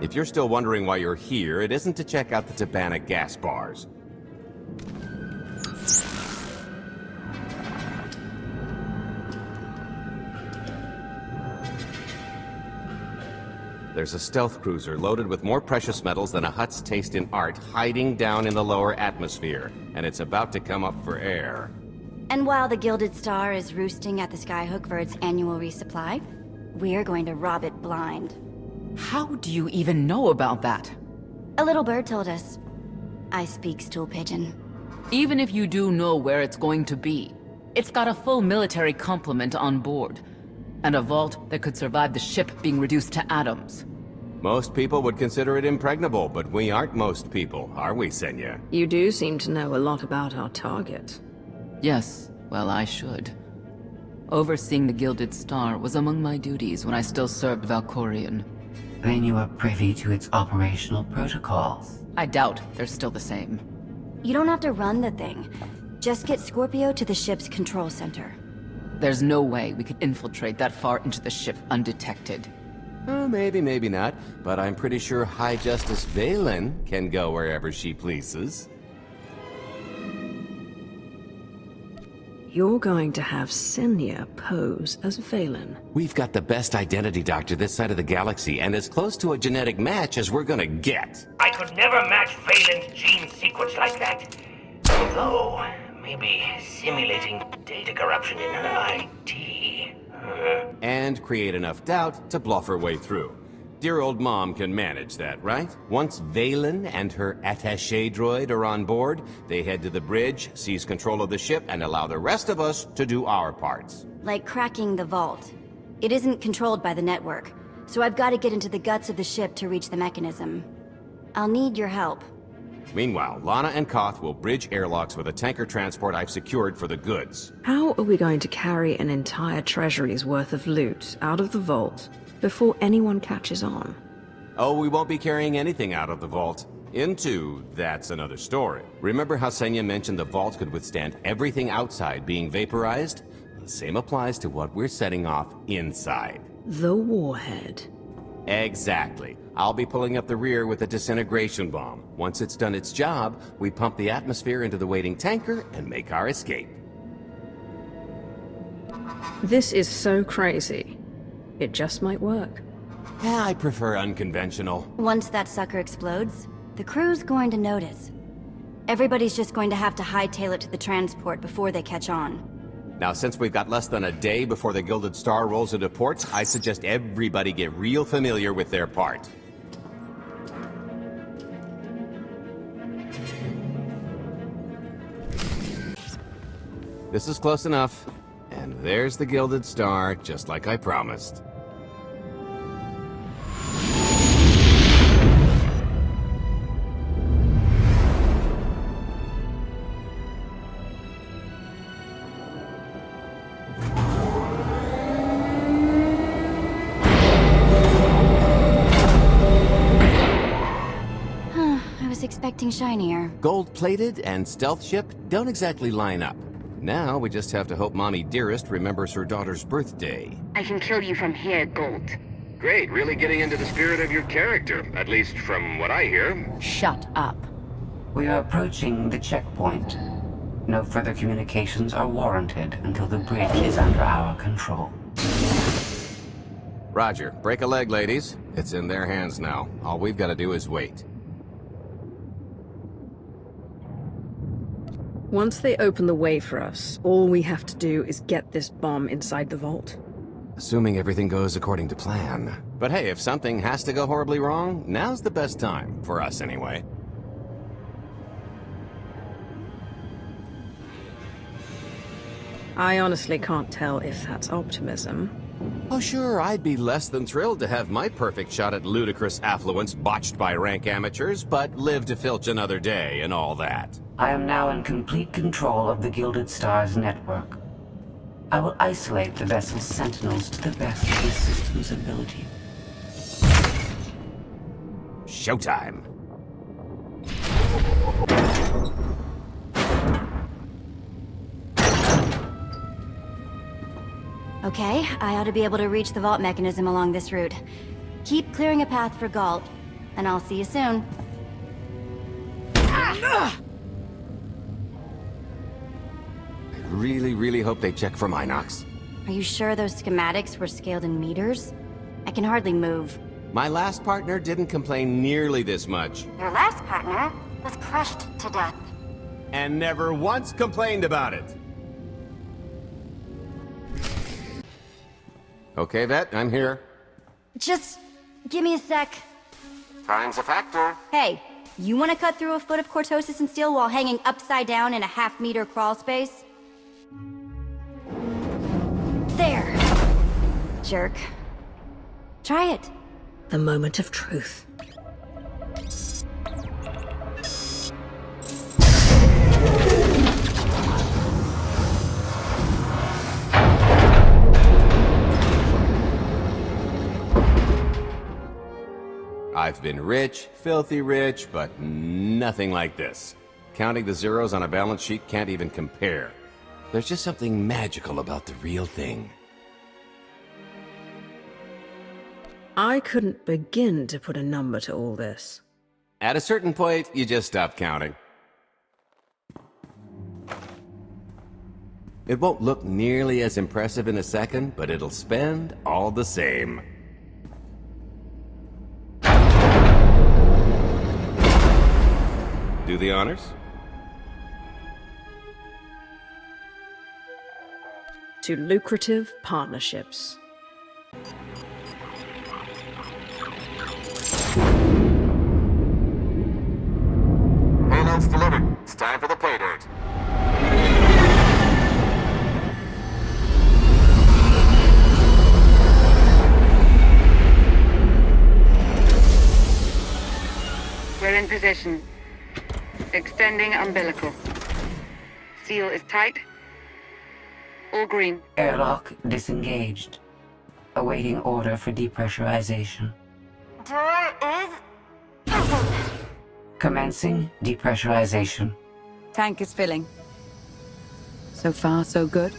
If you're still wondering why you're here, it isn't to check out the Tabana gas bars. There's a stealth cruiser loaded with more precious metals than a hut's taste in art hiding down in the lower atmosphere, and it's about to come up for air. And while the Gilded Star is roosting at the Skyhook for its annual resupply, we're going to rob it blind. How do you even know about that? A little bird told us. I speak stool pigeon. Even if you do know where it's going to be, it's got a full military complement on board, and a vault that could survive the ship being reduced to atoms. Most people would consider it impregnable, but we aren't most people, are we, Senya? You do seem to know a lot about our target. Yes, well, I should. Overseeing the Gilded Star was among my duties when I still served Valkorion. Then you are privy to its operational protocols. I doubt they're still the same. You don't have to run the thing. Just get Scorpio to the ship's control center. There's no way we could infiltrate that far into the ship undetected. Maybe, maybe not, but I'm pretty sure High Justice Valen can go wherever she pleases. You're going to have Senya pose as Valen. We've got the best identity doctor this side of the galaxy, and as close to a genetic match as we're gonna get. I could never match Valen's gene sequence like that. Although, maybe simulating data corruption in her IT. And create enough doubt to bluff her way through. Dear old mom can manage that, right? Once Valen and her attaché droid are on board, they head to the bridge, seize control of the ship, and allow the rest of us to do our parts. Like cracking the vault. It isn't controlled by the network, so I've got to get into the guts of the ship to reach the mechanism. I'll need your help. Meanwhile, Lana and Koth will bridge airlocks with a tanker transport I've secured for the goods. How are we going to carry an entire treasury's worth of loot out of the vault before anyone catches on? Oh, we won't be carrying anything out of the vault. Into, that's another story. Remember how Senya mentioned the vault could withstand everything outside being vaporized? The same applies to what we're setting off inside. The warhead. Exactly. I'll be pulling up the rear with a disintegration bomb. Once it's done its job, we pump the atmosphere into the waiting tanker and make our escape. This is so crazy. It just might work. Yeah, I prefer unconventional. Once that sucker explodes, the crew's going to notice. Everybody's just going to have to hightail it to the transport before they catch on. Now, since we've got less than a day before the Gilded Star rolls into port, I suggest everybody get real familiar with their part. This is close enough. And there's the Gilded Star, just like I promised. I was expecting shinier. Gold-plated and stealth ship don't exactly line up. Now we just have to hope Mommy Dearest remembers her daughter's birthday. I can kill you from here, Gault. Great, really getting into the spirit of your character, at least from what I hear. Shut up. We are approaching the checkpoint. No further communications are warranted until the bridge is under our control. Roger. Break a leg, ladies. It's in their hands now. All we've got to do is wait. Once they open the way for us, all we have to do is get this bomb inside the vault. Assuming everything goes according to plan. But hey, if something has to go horribly wrong, now's the best time. For us, anyway. I honestly can't tell if that's optimism. Oh sure, I'd be less than thrilled to have my perfect shot at ludicrous affluence botched by rank amateurs, but live to filch another day and all that. I am now in complete control of the Gilded Star's network. I will isolate the vessel's sentinels to the best of the system's ability. Showtime. Okay, I ought to be able to reach the vault mechanism along this route. Keep clearing a path for Gault. and I'll see you soon. I really, really hope they check for Minox. Are you sure those schematics were scaled in meters? I can hardly move. My last partner didn't complain nearly this much. Your last partner was crushed to death. And never once complained about it. Okay, Vette, I'm here. Just give me a sec. Time's a factor. Hey, you want to cut through a foot of cortosis and steel while hanging upside down in a half-meter crawl space? There. Jerk. Try it. The moment of truth. I've been rich, filthy rich, but nothing like this. Counting the zeros on a balance sheet can't even compare. There's just something magical about the real thing. I couldn't begin to put a number to all this. At a certain point, you just stop counting. It won't look nearly as impressive in a second, but it'll spend all the same. Do the honors? To lucrative partnerships. Payload's delivered. It's time for the pay dirt. We're in position. Extending umbilical. Seal is tight. All green. Airlock disengaged. Awaiting order for depressurization. Door is... Commencing depressurization. Tank is filling. So far, so good.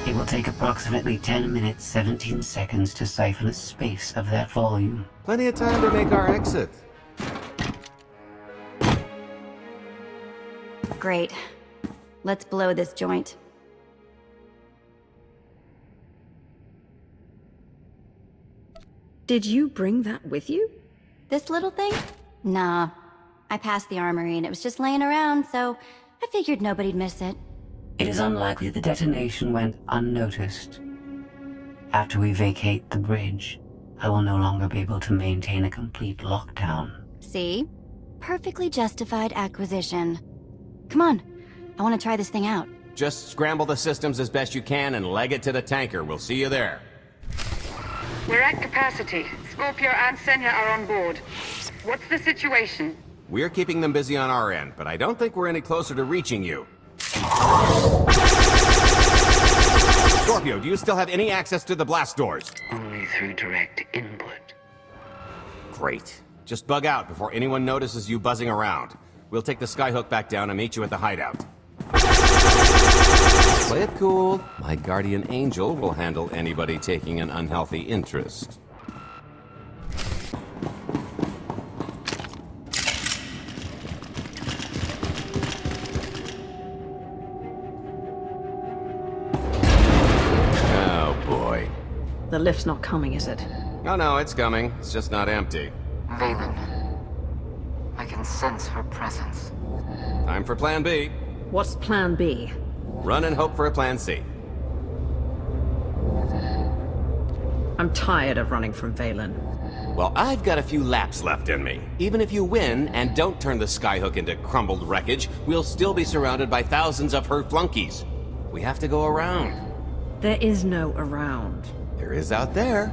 It will take approximately 10 minutes, 17 seconds to siphon a space of that volume. Plenty of time to make our exit. Great. Let's blow this joint. Did you bring that with you? This little thing? Nah. I passed the armory and it was just laying around, so I figured nobody'd miss it. It is unlikely the detonation went unnoticed. After we vacate the bridge, I will no longer be able to maintain a complete lockdown. See? Perfectly justified acquisition. Come on. I want to try this thing out. Just scramble the systems as best you can and leg it to the tanker. We'll see you there. We're at capacity. Scorpio and Senya are on board. What's the situation? We're keeping them busy on our end, but I don't think we're any closer to reaching you. Scorpio, do you still have any access to the blast doors? Only through direct input. Great. Just bug out before anyone notices you buzzing around. We'll take the skyhook back down and meet you at the hideout. Play it cool. My guardian angel will handle anybody taking an unhealthy interest. Oh boy. The lift's not coming, is it? Oh no, it's coming. It's just not empty. Valen. I can sense her presence. Time for plan B. What's plan B? Run and hope for a plan C. I'm tired of running from Valen. Well, I've got a few laps left in me. Even if you win and don't turn the skyhook into crumbled wreckage, we'll still be surrounded by thousands of her flunkies. We have to go around. There is no around. There is out there.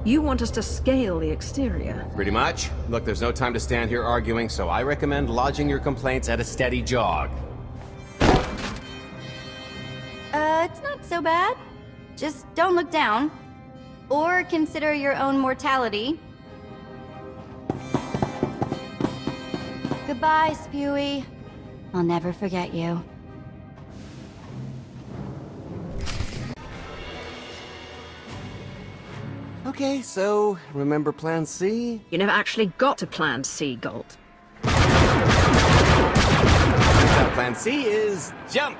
You want us to scale the exterior? Pretty much. Look, there's no time to stand here arguing, so I recommend lodging your complaints at a steady jog. It's not so bad. Just don't look down. Or consider your own mortality. Goodbye, Spewy. I'll never forget you. Okay, so remember Plan C? You never actually got to Plan C, Gault. Turns out Plan C is jump!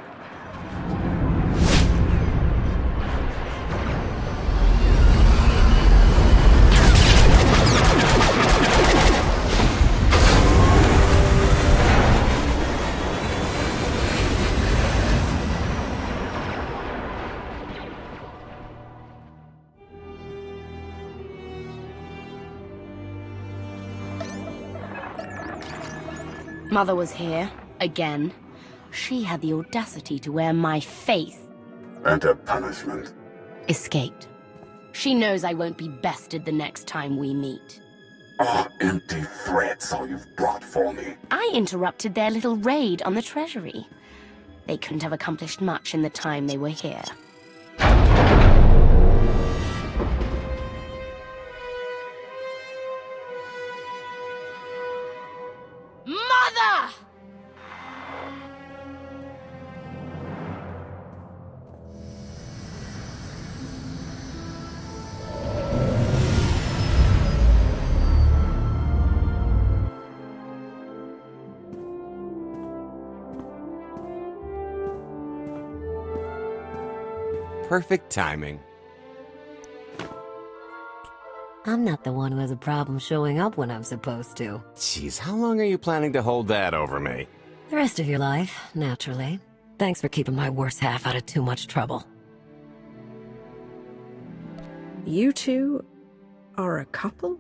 Mother was here, again. She had the audacity to wear my face. And a punishment? Escaped. She knows I won't be bested the next time we meet. Ah, empty threats all you've brought for me. I interrupted their little raid on the treasury. They couldn't have accomplished much in the time they were here. Mother! Perfect timing. I'm not the one who has a problem showing up when I'm supposed to. Jeez, how long are you planning to hold that over me? The rest of your life, naturally. Thanks for keeping my worse half out of too much trouble. You two are a couple?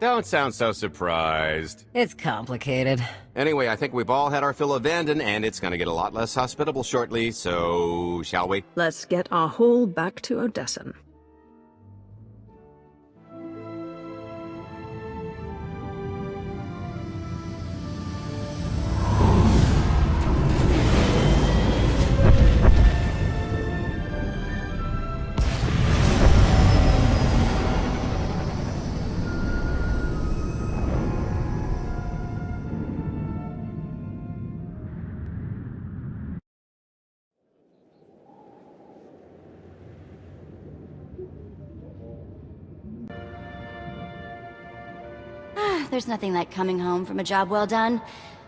Don't sound so surprised. It's complicated. Anyway, I think we've all had our fill of Vanden, and it's gonna get a lot less hospitable shortly, so shall we? Let's get our haul back to Odessa. There's nothing like coming home from a job well done,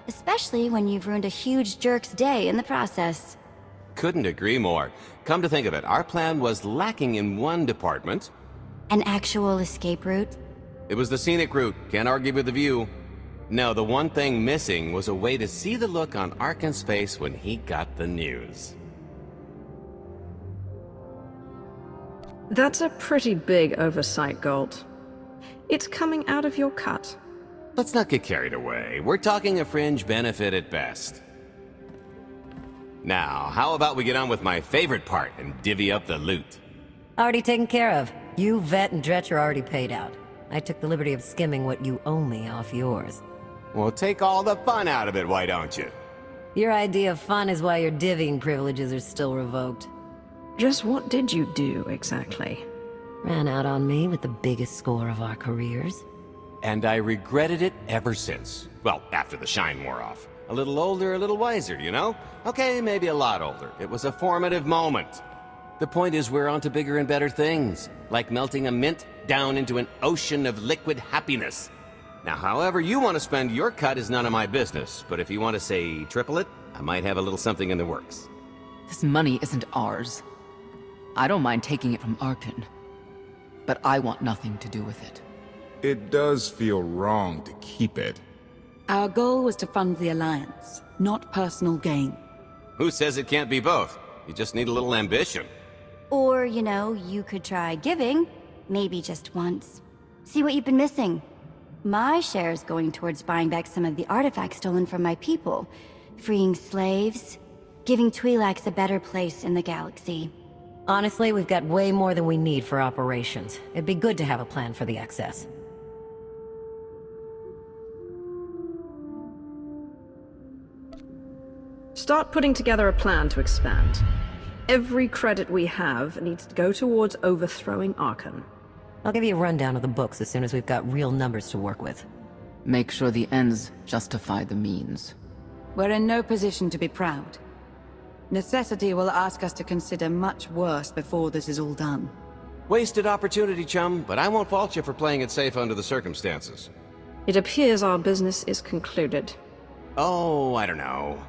especially when you've ruined a huge jerk's day in the process. Couldn't agree more. Come to think of it, our plan was lacking in one department. An actual escape route? It was the scenic route, can't argue with the view. No, the one thing missing was a way to see the look on Arkan's face when he got the news. That's a pretty big oversight, Gault. It's coming out of your cut. Let's not get carried away. We're talking a fringe benefit at best. Now, how about we get on with my favorite part and divvy up the loot? Already taken care of. You, Vette, and Dretch are already paid out. I took the liberty of skimming what you owe me off yours. Well, take all the fun out of it, why don't you? Your idea of fun is why your divvying privileges are still revoked. Just what did you do, exactly? Ran out on me with the biggest score of our careers. And I regretted it ever since. Well, after the shine wore off. A little older, a little wiser, you know? Okay, maybe a lot older. It was a formative moment. The point is we're on to bigger and better things. Like melting a mint down into an ocean of liquid happiness. Now, however you want to spend your cut is none of my business. But if you want to, say, triple it, I might have a little something in the works. This money isn't ours. I don't mind taking it from Arkan. But I want nothing to do with it. It does feel wrong to keep it. Our goal was to fund the Alliance, not personal gain. Who says it can't be both? You just need a little ambition. Or, you know, you could try giving. Maybe just once. See what you've been missing. My share's going towards buying back some of the artifacts stolen from my people. Freeing slaves. Giving Twi'leks a better place in the galaxy. Honestly, we've got way more than we need for operations. It'd be good to have a plan for the excess. Start putting together a plan to expand. Every credit we have needs to go towards overthrowing Arkan. I'll give you a rundown of the books as soon as we've got real numbers to work with. Make sure the ends justify the means. We're in no position to be proud. Necessity will ask us to consider much worse before this is all done. Wasted opportunity, chum, but I won't fault you for playing it safe under the circumstances. It appears our business is concluded. Oh, I don't know.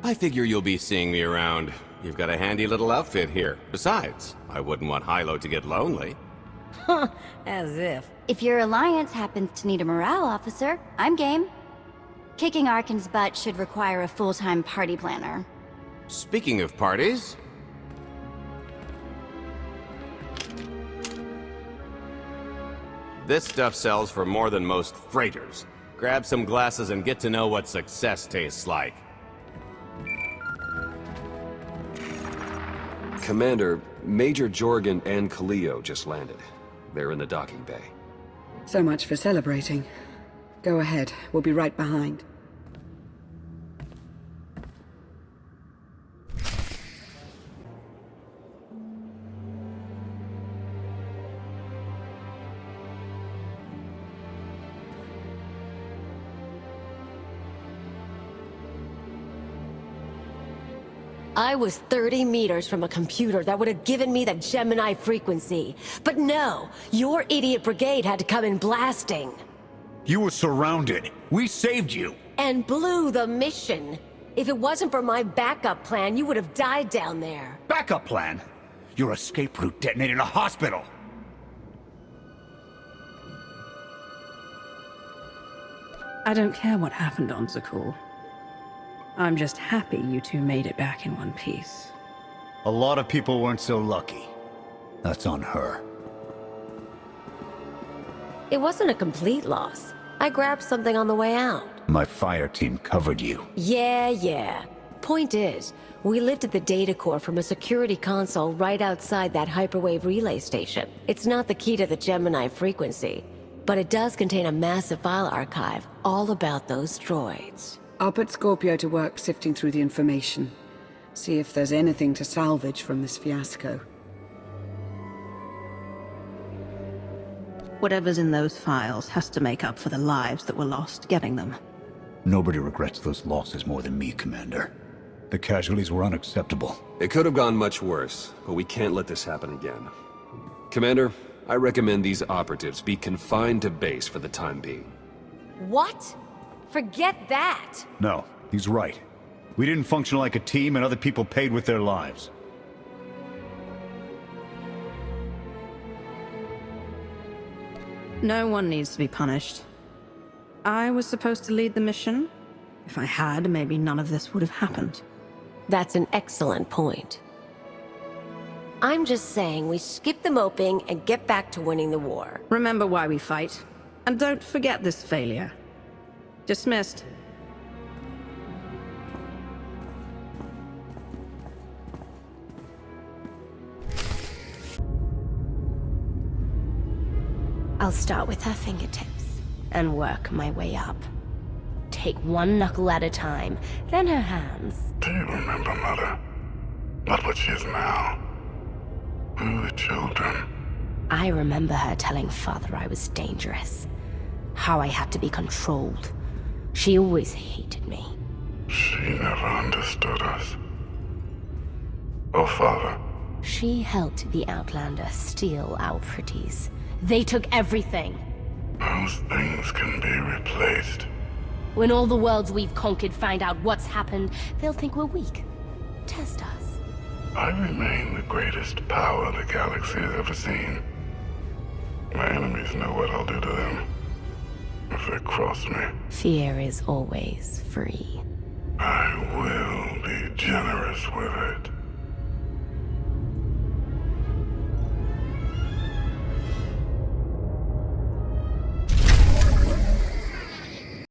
I figure you'll be seeing me around. You've got a handy little outfit here. Besides, I wouldn't want Hilo to get lonely. Huh, as if. If your alliance happens to need a morale officer, I'm game. Kicking Arkan's butt should require a full-time party planner. Speaking of parties... This stuff sells for more than most freighters. Grab some glasses and get to know what success tastes like. Commander, Major Jorgen and Kaleo just landed. They're in the docking bay. So much for celebrating. Go ahead, we'll be right behind. I was 30 meters from a computer that would have given me the Gemini frequency. But no, your idiot brigade had to come in blasting. You were surrounded. We saved you. And blew the mission. If it wasn't for my backup plan, you would have died down there. Backup plan? Your escape route detonated a hospital. I don't care what happened on Zakul. I'm just happy you two made it back in one piece. A lot of people weren't so lucky. That's on her. It wasn't a complete loss. I grabbed something on the way out. My fire team covered you. Yeah. Point is, we lifted the data core from a security console right outside that hyperwave relay station. It's not the key to the Gemini frequency, but it does contain a massive file archive all about those droids. I'll put Scorpio to work sifting through the information. See if there's anything to salvage from this fiasco. Whatever's in those files has to make up for the lives that were lost getting them. Nobody regrets those losses more than me, Commander. The casualties were unacceptable. It could have gone much worse, but we can't let this happen again. Commander, I recommend these operatives be confined to base for the time being. What? Forget that! No, he's right. We didn't function like a team and other people paid with their lives. No one needs to be punished. I was supposed to lead the mission. If I had, maybe none of this would have happened. That's an excellent point. I'm just saying we skip the moping and get back to winning the war. Remember why we fight. And don't forget this failure. Dismissed. I'll start with her fingertips and work my way up. Take one knuckle at a time, then her hands. Do you remember, Mother? Not what she is now. We were children. I remember her telling Father I was dangerous. How I had to be controlled. She always hated me. She never understood us. Oh, Father. She helped the Outlander steal our pretties. They took everything. Those things can be replaced. When all the worlds we've conquered find out what's happened, they'll think we're weak. Test us. I remain the greatest power the galaxy has ever seen. My enemies know what I'll do to them if they cross me. Fear is always free. I will be generous with it.